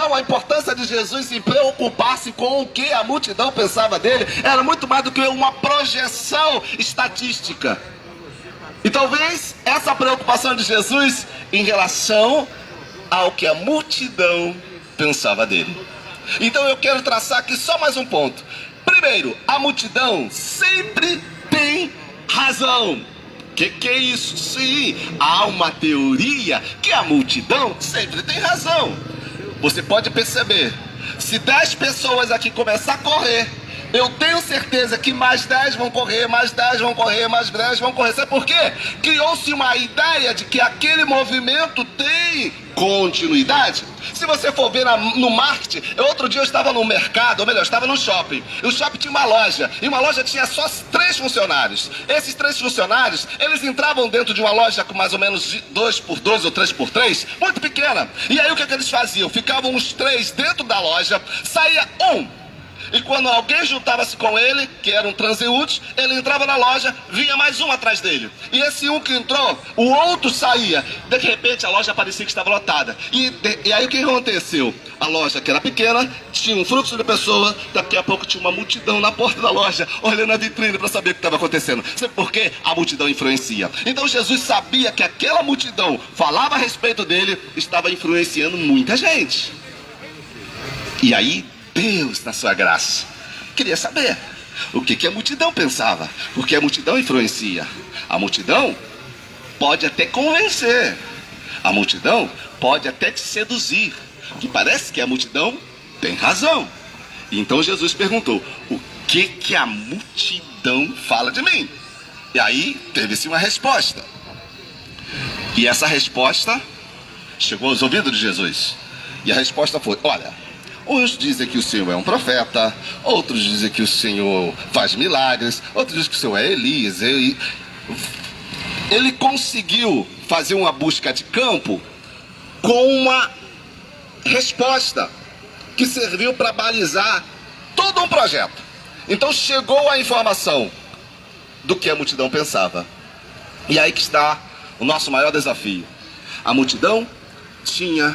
Não, a importância de Jesus em preocupar-se com o que a multidão pensava dele era muito mais do que uma projeção estatística. E talvez essa preocupação de Jesus em relação ao que a multidão pensava dele. Então eu quero traçar aqui só mais um ponto. Primeiro, a multidão sempre tem razão. Que é isso? Sim, há uma teoria que a multidão sempre tem razão. Você pode perceber, se 10 pessoas aqui começar a correr, eu tenho certeza que mais 10 vão correr, mais 10 vão correr, mais 10 vão correr. Sabe por quê? Criou-se uma ideia de que aquele movimento tem continuidade. Se você for ver no marketing, outro dia eu estava no mercado, ou melhor, eu estava no shopping. E o shopping tinha uma loja, e uma loja tinha só 3 funcionários. Esses 3 funcionários, eles entravam dentro de uma loja com mais ou menos 2x2 ou 3x3, muito pequena. E aí o que eles faziam? Ficavam os 3 dentro da loja, saía um. E quando alguém juntava-se com ele, que era um transeunte, ele entrava na loja, vinha mais um atrás dele. E esse um que entrou, o outro saía. De repente a loja parecia que estava lotada. E aí o que aconteceu? A loja, que era pequena, tinha um fluxo de pessoas, daqui a pouco tinha uma multidão na porta da loja, olhando a vitrine para saber o que estava acontecendo. Sabe por quê? A multidão influencia. Então Jesus sabia que aquela multidão falava a respeito dele, estava influenciando muita gente. E aí Deus, na sua graça, queria saber o que a multidão pensava, porque a multidão influencia. A multidão pode até convencer, a multidão pode até te seduzir, que parece que a multidão tem razão. Então Jesus perguntou, o que a multidão fala de mim? E aí teve-se uma resposta. E essa resposta chegou aos ouvidos de Jesus. E a resposta foi, olha, uns dizem que o Senhor é um profeta, outros dizem que o Senhor faz milagres, outros dizem que o Senhor é Elias. Ele conseguiu fazer uma busca de campo com uma resposta que serviu para balizar todo um projeto. Então chegou a informação do que a multidão pensava. E aí que está o nosso maior desafio. A multidão tinha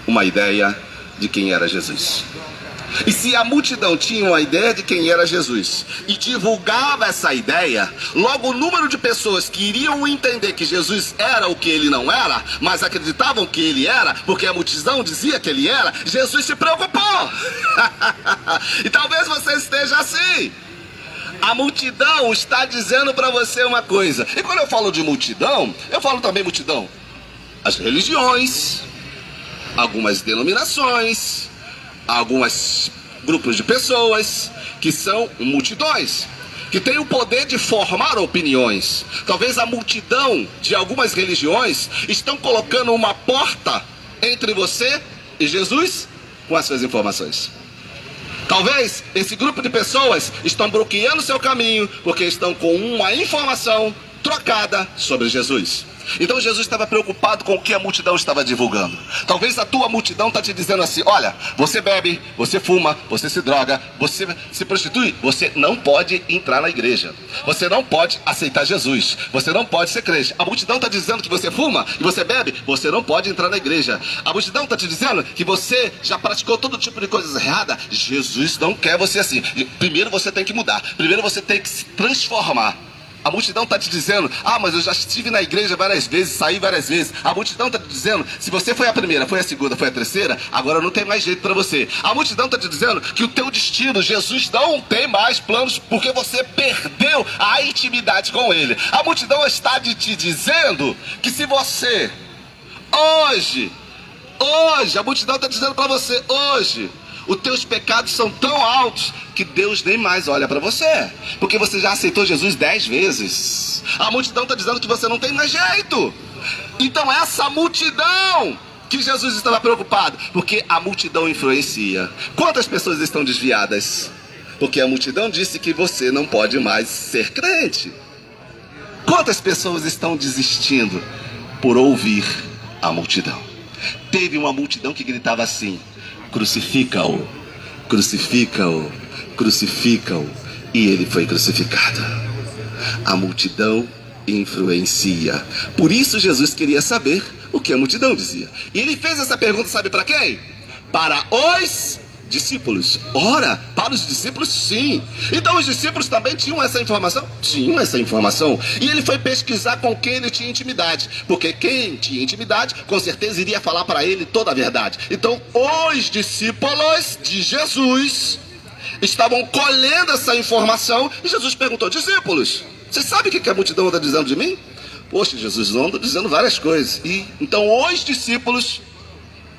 uma ideia de quem era Jesus. E se a multidão tinha uma ideia de quem era Jesus e divulgava essa ideia, logo o número de pessoas que iriam entender que Jesus era o que ele não era, mas acreditavam que ele era, porque a multidão dizia que ele era, Jesus se preocupou. E talvez você esteja assim. A multidão está dizendo para você uma coisa. E quando eu falo de multidão, eu falo também multidão. As religiões, algumas denominações, alguns grupos de pessoas que são multidões, que têm o poder de formar opiniões. Talvez a multidão de algumas religiões estão colocando uma porta entre você e Jesus com as suas informações. Talvez esse grupo de pessoas estão bloqueando seu caminho porque estão com uma informação trocada sobre Jesus. Então Jesus estava preocupado com o que a multidão estava divulgando. Talvez a tua multidão está te dizendo assim, olha, você bebe, você fuma, você se droga, você se prostitui, você não pode entrar na igreja, você não pode aceitar Jesus, você não pode ser crente. A multidão está dizendo que você fuma e você bebe, você não pode entrar na igreja. A multidão está te dizendo que você já praticou todo tipo de coisas erradas. Jesus não quer você assim. Primeiro você tem que mudar, primeiro você tem que se transformar. A multidão está te dizendo, mas eu já estive na igreja várias vezes, saí várias vezes. A multidão está te dizendo, se você foi a primeira, foi a segunda, foi a terceira, agora não tem mais jeito para você. A multidão está te dizendo que o teu destino, Jesus não tem mais planos, porque você perdeu a intimidade com Ele. A multidão está te dizendo que se você, hoje, a multidão está dizendo para você, hoje, os teus pecados são tão altos que Deus nem mais olha para você, porque você já aceitou Jesus 10 vezes. A multidão está dizendo que você não tem mais jeito. Então essa multidão que Jesus estava preocupado, porque a multidão influencia. Quantas pessoas estão desviadas? Porque a multidão disse que você não pode mais ser crente. Quantas pessoas estão desistindo por ouvir a multidão? Teve uma multidão que gritava assim, crucifica-o, crucifica-o, crucifica-o, e ele foi crucificado. A multidão influencia. Por isso Jesus queria saber o que a multidão dizia. E ele fez essa pergunta, sabe para quem? para os discípulos. Ora, para os discípulos, sim. Então os discípulos também tinham essa informação? Tinham essa informação. E ele foi pesquisar com quem ele tinha intimidade. Porque quem tinha intimidade, com certeza iria falar para ele toda a verdade. Então os discípulos de Jesus estavam colhendo essa informação. E Jesus perguntou: discípulos, vocês sabem o que a multidão anda dizendo de mim? Poxa, Jesus, não anda dizendo várias coisas. E então os discípulos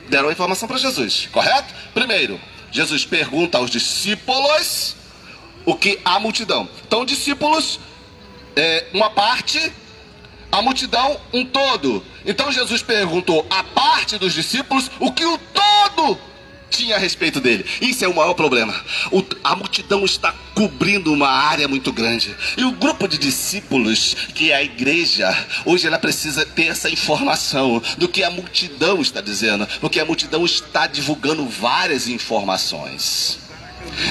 deram a informação para Jesus, correto? Primeiro, Jesus pergunta aos discípulos o que a multidão. Então, discípulos, uma parte, a multidão, um todo. Então, Jesus perguntou à parte dos discípulos o que o todo tinha a respeito dele. Isso é o maior problema. A multidão está cobrindo uma área muito grande. E o grupo de discípulos, que é a igreja, hoje ela precisa ter essa informação do que a multidão está dizendo, porque a multidão está divulgando várias informações.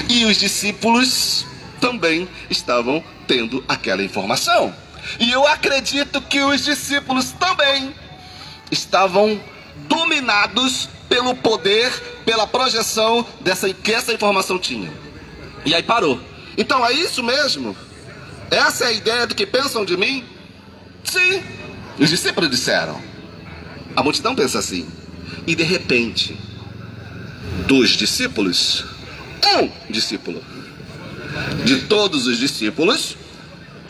E os discípulos também estavam tendo aquela informação. E eu acredito que os discípulos também estavam dominados pelo poder, pela projeção que essa informação tinha. E aí parou. Então é isso mesmo? Essa é a ideia do que pensam de mim? Sim. Os discípulos disseram. A multidão pensa assim. E de repente, dos discípulos, um discípulo. De todos os discípulos,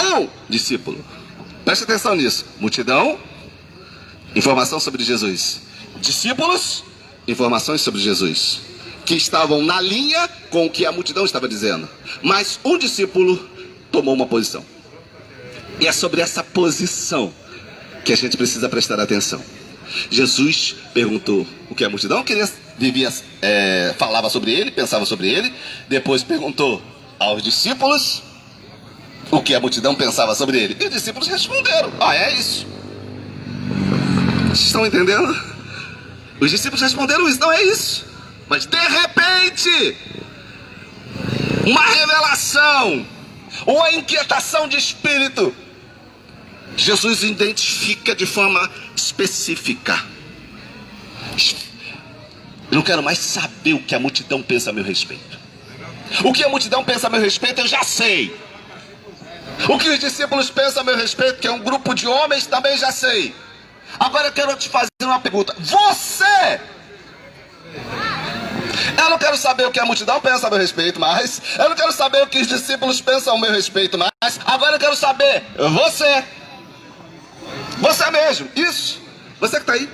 um discípulo. Preste atenção nisso. Multidão, informação sobre Jesus. Discípulos, informações sobre Jesus, que estavam na linha com o que a multidão estava dizendo. Mas um discípulo tomou uma posição. E é sobre essa posição que a gente precisa prestar atenção. Jesus perguntou o que a multidão falava sobre ele, pensava sobre ele. Depois perguntou aos discípulos o que a multidão pensava sobre ele. E os discípulos responderam: é isso. Vocês estão entendendo? Os discípulos responderam isso, não é isso. Mas de repente, uma revelação, uma inquietação de espírito, Jesus identifica de forma específica. Eu não quero mais saber o que a multidão pensa a meu respeito. O que a multidão pensa a meu respeito eu já sei. O que os discípulos pensam a meu respeito, que é um grupo de homens, também já sei. Agora eu quero te fazer uma pergunta. Você! Eu não quero saber o que a multidão pensa a meu respeito mais. Eu não quero saber o que os discípulos pensam a meu respeito mais. Agora eu quero saber você. Você mesmo. Isso. Você que está aí.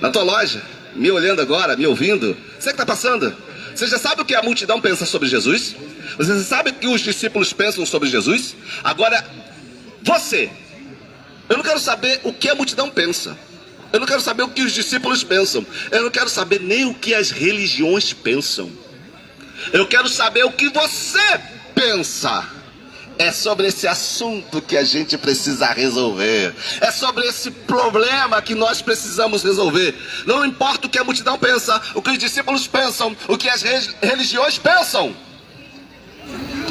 Na tua loja. Me olhando agora, me ouvindo. Você que está passando. Você já sabe o que a multidão pensa sobre Jesus? Você já sabe o que os discípulos pensam sobre Jesus? Agora, você. Eu não quero saber o que a multidão pensa. Eu não quero saber o que os discípulos pensam. Eu não quero saber nem o que as religiões pensam. Eu quero saber o que você pensa. É sobre esse assunto que a gente precisa resolver. É sobre esse problema que nós precisamos resolver. Não importa o que a multidão pensa, o que os discípulos pensam, o que as religiões pensam.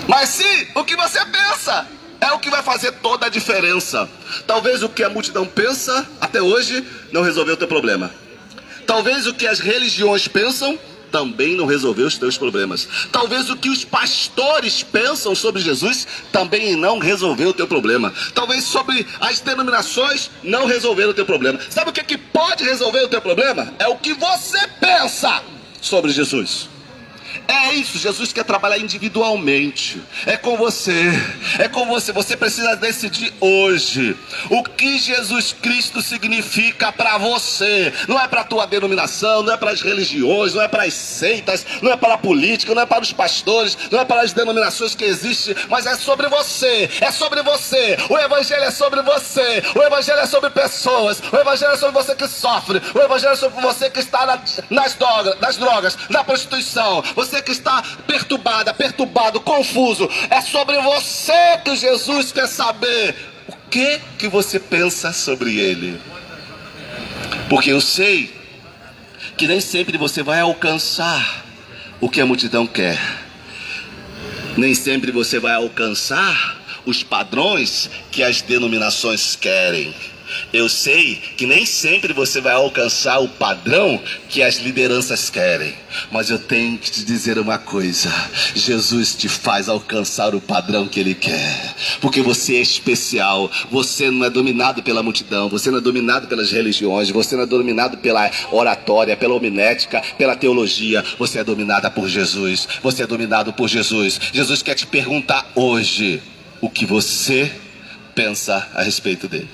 Mas sim, o que você pensa é o que vai fazer toda a diferença. Talvez o que a multidão pensa até hoje não resolveu o teu problema. Talvez o que as religiões pensam também não resolveu os teus problemas. Talvez o que os pastores pensam sobre Jesus também não resolveu o teu problema. Talvez sobre as denominações não resolveram o teu problema. Sabe o que pode resolver o teu problema? É o que você pensa sobre Jesus. É isso, Jesus quer trabalhar individualmente. É com você. É com você. Você precisa decidir hoje o que Jesus Cristo significa para você. Não é para a tua denominação, não é para as religiões, não é para as seitas, não é para a política, não é para os pastores, não é para as denominações que existem, mas é sobre você. É sobre você. O evangelho é sobre você. O evangelho é sobre pessoas. O evangelho é sobre você que sofre. O evangelho é sobre você que está nas drogas, na prostituição. Você que está perturbado, confuso. É sobre você que Jesus quer saber o que você pensa sobre ele. Porque eu sei que nem sempre você vai alcançar o que a multidão quer. Nem sempre você vai alcançar os padrões que as denominações querem. Eu sei que nem sempre você vai alcançar o padrão que as lideranças querem, mas eu tenho que te dizer uma coisa: Jesus te faz alcançar o padrão que Ele quer, porque você é especial. Você não é dominado pela multidão, você não é dominado pelas religiões, você não é dominado pela oratória, pela homilética, pela teologia. Você é dominada por Jesus, você é dominado por Jesus. Jesus quer te perguntar hoje o que você pensa a respeito dele.